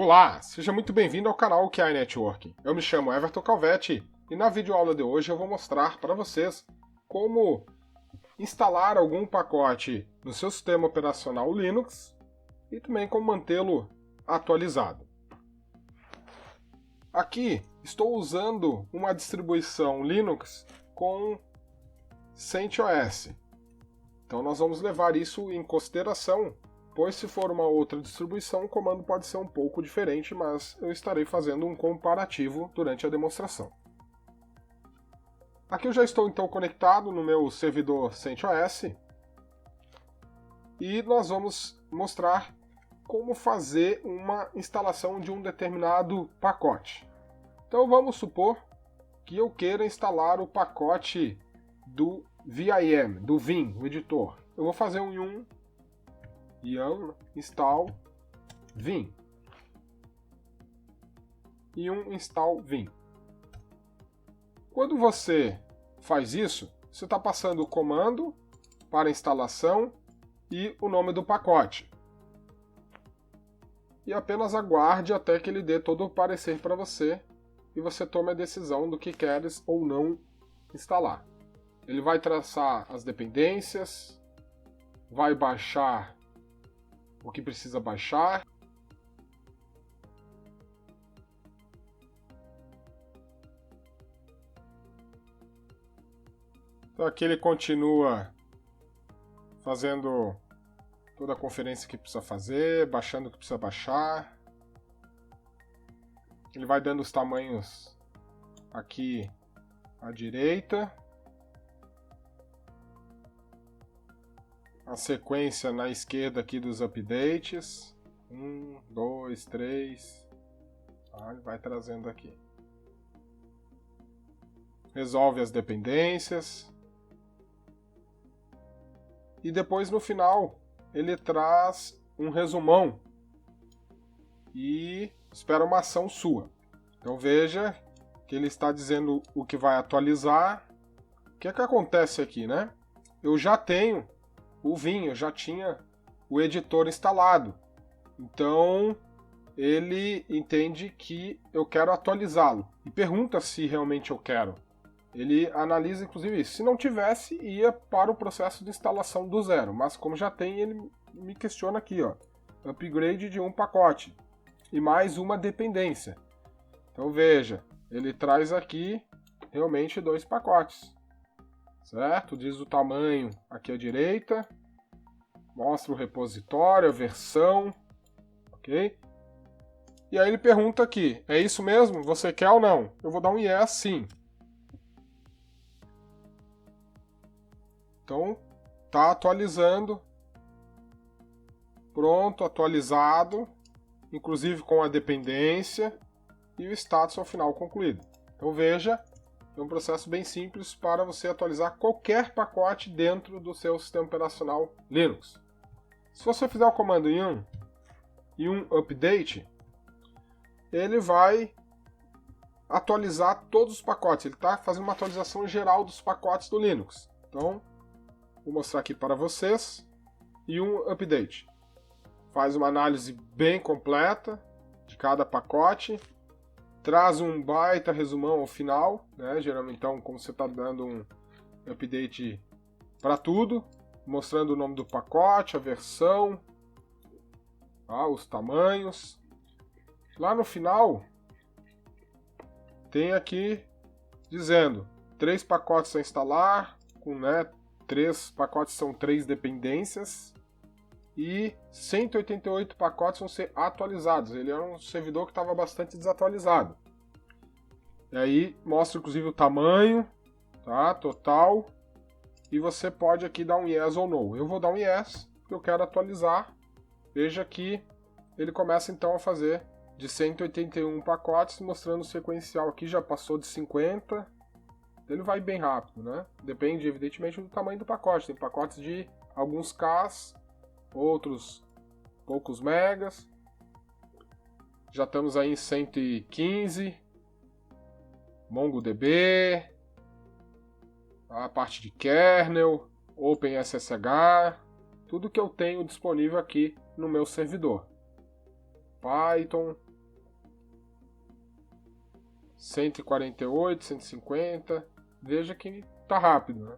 Olá, seja muito bem-vindo ao canal QI Networking. Eu me chamo Everton Calvetti e na videoaula de hoje eu vou mostrar para vocês como instalar algum pacote no seu sistema operacional Linux e também como mantê-lo atualizado. Aqui estou usando uma distribuição Linux com CentOS. Então nós vamos levar isso em consideração, pois se for uma outra distribuição, o comando pode ser um pouco diferente, mas eu estarei fazendo um comparativo durante a demonstração. Aqui eu já estou então conectado no meu servidor CentOS e nós vamos mostrar como fazer uma instalação de um determinado pacote. Então vamos supor que eu queira instalar o pacote do VIM, do Vim, o editor. Eu vou fazer um yum install Vim. Yum install Vim. Quando você faz isso, você está passando o comando para instalação e o nome do pacote. E apenas aguarde até que ele dê todo o parecer para você e você tome a decisão do que queres ou não instalar. Ele vai traçar as dependências, vai baixar o que precisa baixar. Então aqui ele continua fazendo toda a conferência que precisa fazer, baixando o que precisa baixar. Ele vai dando os tamanhos aqui à direita. A sequência na esquerda aqui dos updates. 1, 2, 3. Ele vai trazendo aqui. Resolve as dependências. E depois no final ele traz um resumão e espera uma ação sua. Então veja que ele está dizendo o que vai atualizar. O que é que acontece aqui, né? Eu já tenho o Vim, eu já tinha o editor instalado. Então ele entende que eu quero atualizá-lo e pergunta se realmente eu quero. Ele analisa inclusive isso. Se não tivesse, ia para o processo de instalação do zero, mas como já tem, ele me questiona aqui, ó, upgrade de um pacote e mais uma dependência. Então veja, ele traz aqui realmente 2 pacotes. Certo? Diz o tamanho aqui à direita, mostra o repositório, a versão, ok? E aí ele pergunta aqui, é isso mesmo? Você quer ou não? Eu vou dar um yes, sim. Então, tá atualizando. Pronto, atualizado, inclusive com a dependência e o status ao final concluído. Então veja, é um processo bem simples para você atualizar qualquer pacote dentro do seu sistema operacional Linux. Se você fizer o comando yum update, ele vai atualizar todos os pacotes. Ele está fazendo uma atualização geral dos pacotes do Linux. Então, vou mostrar aqui para vocês. Yum update. Faz uma análise bem completa de cada pacote. Traz um baita resumão ao final, né? Geralmente, então, como você está dando um update para tudo, mostrando o nome do pacote, a versão, os tamanhos. Lá no final, tem aqui dizendo 3 pacotes a instalar, com 3 pacotes são 3 dependências. E 188 pacotes vão ser atualizados. Ele é um servidor que estava bastante desatualizado. E aí mostra inclusive o tamanho, tá? Total. E você pode aqui dar um yes ou no. Eu vou dar um yes, porque eu quero atualizar. Veja que ele começa então a fazer de 181 pacotes, mostrando o sequencial aqui, já passou de 50. Ele vai bem rápido, né? Depende evidentemente do tamanho do pacote. Tem pacotes de alguns Ks, outros poucos megas. Já estamos aí em 115. MongoDB, a parte de kernel, OpenSSH, tudo que eu tenho disponível aqui no meu servidor. Python, 148, 150. Veja que tá rápido, né?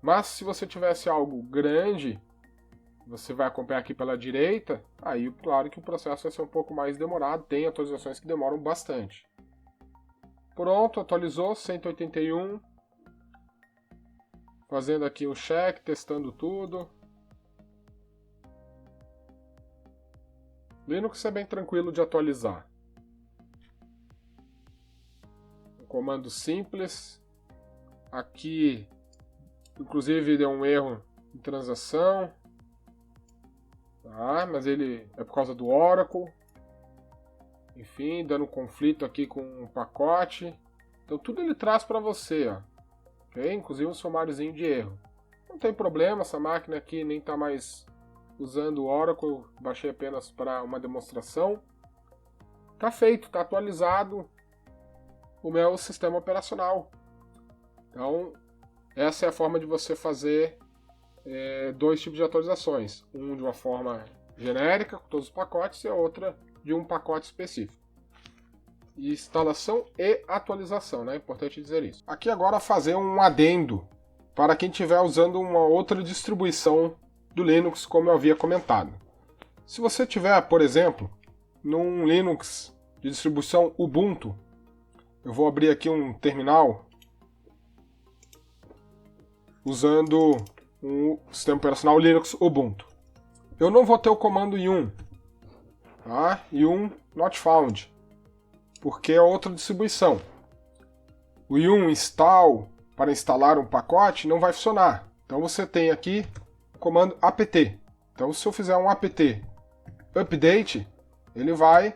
Mas se você tivesse algo grande, você vai acompanhar aqui pela direita, aí claro que o processo vai ser um pouco mais demorado, tem atualizações que demoram bastante. Pronto, atualizou, 181. Fazendo aqui um check, testando tudo. Linux é bem tranquilo de atualizar. Um comando simples. Aqui, inclusive, deu um erro em transação. Tá, mas ele é por causa do Oracle. Enfim, dando um conflito aqui com um pacote. Então tudo ele traz para você, ó. Okay? Inclusive um sumáriozinho de erro. Não tem problema, essa máquina aqui nem está mais usando o Oracle. Baixei apenas para uma demonstração. Tá feito, tá atualizado o meu sistema operacional. Então, essa é a forma de você fazer dois tipos de atualizações. Um de uma forma genérica, com todos os pacotes, e a outra de um pacote específico. Instalação e atualização, né? É importante dizer isso. Aqui agora fazer um adendo para quem estiver usando uma outra distribuição do Linux, como eu havia comentado. Se você tiver, por exemplo, num Linux de distribuição Ubuntu, eu vou abrir aqui um terminal usando um sistema operacional Linux Ubuntu. Eu não vou ter o comando yum, tá? Yum not found, porque é outra distribuição. O yum install para instalar um pacote não vai funcionar. Então você tem aqui o comando apt. Então se eu fizer um apt update, ele vai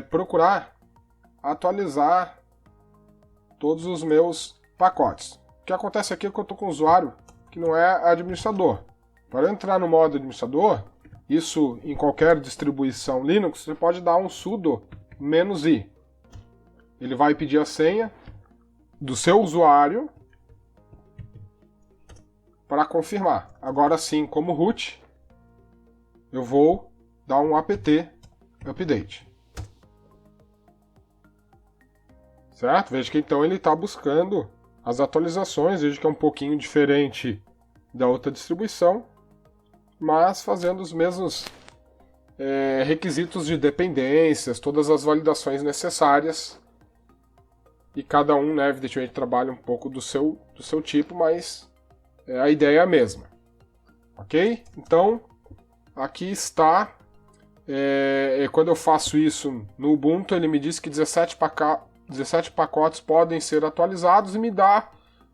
procurar atualizar todos os meus pacotes. O que acontece aqui é que eu estou com um usuário que não é administrador. Para eu entrar no modo administrador, isso em qualquer distribuição Linux, você pode dar um sudo -i. Ele vai pedir a senha do seu usuário para confirmar. Agora sim, como root, eu vou dar um apt update. Certo? Veja que então ele está buscando as atualizações, veja que é um pouquinho diferente da outra distribuição, mas fazendo os mesmos requisitos de dependências, todas as validações necessárias, e cada um, né, evidentemente, trabalha um pouco do seu tipo, mas a ideia é a mesma. Ok? Então, aqui está, quando eu faço isso no Ubuntu, ele me diz que 17 pacotes podem ser atualizados e me dá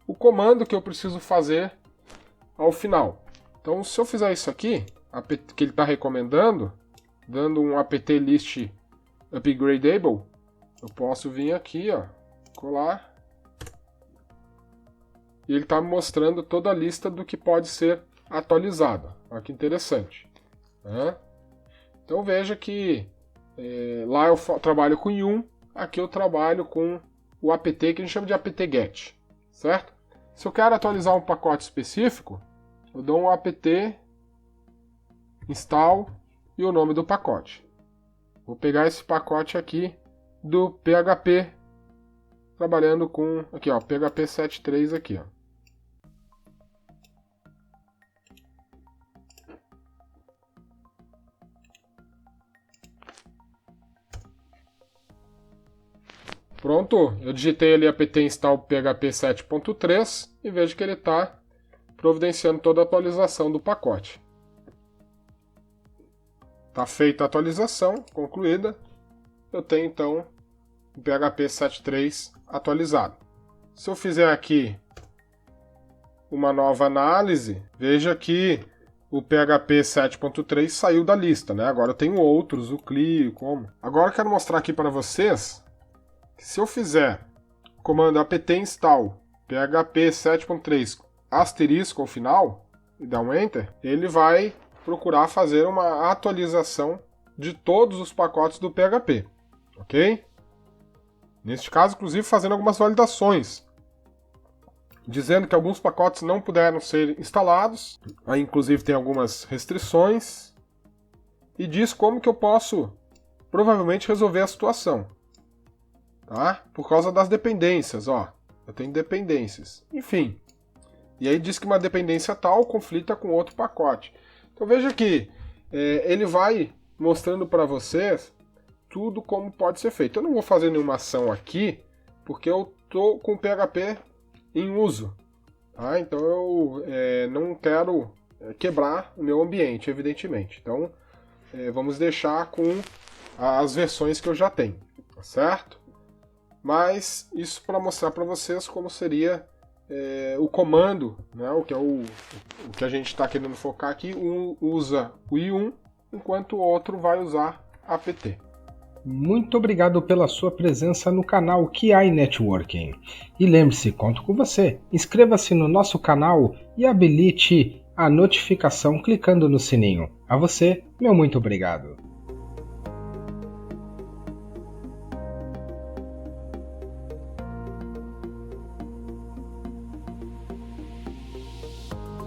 o comando que eu preciso fazer ao final. Então, se eu fizer isso aqui, que ele está recomendando, dando um apt list upgradable, eu posso vir aqui, ó, colar, e ele está me mostrando toda a lista do que pode ser atualizado. Olha que interessante. Né? Então veja que lá eu trabalho com yum, aqui eu trabalho com o apt, que a gente chama de apt-get, certo? Se eu quero atualizar um pacote específico, eu dou um apt install e o nome do pacote. Vou pegar esse pacote aqui do PHP, trabalhando com aqui, ó, PHP 7.3 aqui, ó. Pronto, eu digitei ali apt install PHP 7.3 e vejo que ele está providenciando toda a atualização do pacote. Está feita a atualização, concluída. Eu tenho então o PHP 7.3 atualizado. Se eu fizer aqui uma nova análise, veja que o PHP 7.3 saiu da lista, né? Agora eu tenho outros, o Clio, como. Agora eu quero mostrar aqui para vocês que se eu fizer o comando apt install PHP 7.3 asterisco ao final e dar um enter, ele vai procurar fazer uma atualização de todos os pacotes do PHP, ok? Neste caso, inclusive, fazendo algumas validações, dizendo que alguns pacotes não puderam ser instalados, aí inclusive tem algumas restrições, e diz como que eu posso provavelmente resolver a situação. tá? Por causa das dependências, ó. Eu tenho dependências. Enfim. E aí diz que uma dependência tal conflita com outro pacote. Então veja que ele vai mostrando para vocês tudo como pode ser feito. Eu não vou fazer nenhuma ação aqui, porque eu tô com o PHP em uso. Tá? Então eu não quero quebrar o meu ambiente, evidentemente. Então vamos deixar com as versões que eu já tenho, tá certo? Mas isso para mostrar para vocês como seria o comando, né? O que é o que a gente está querendo focar aqui. Um usa o i1, enquanto o outro vai usar apt. Muito obrigado pela sua presença no canal QI Networking. E lembre-se, conto com você. Inscreva-se no nosso canal e habilite a notificação clicando no sininho. A você, meu muito obrigado.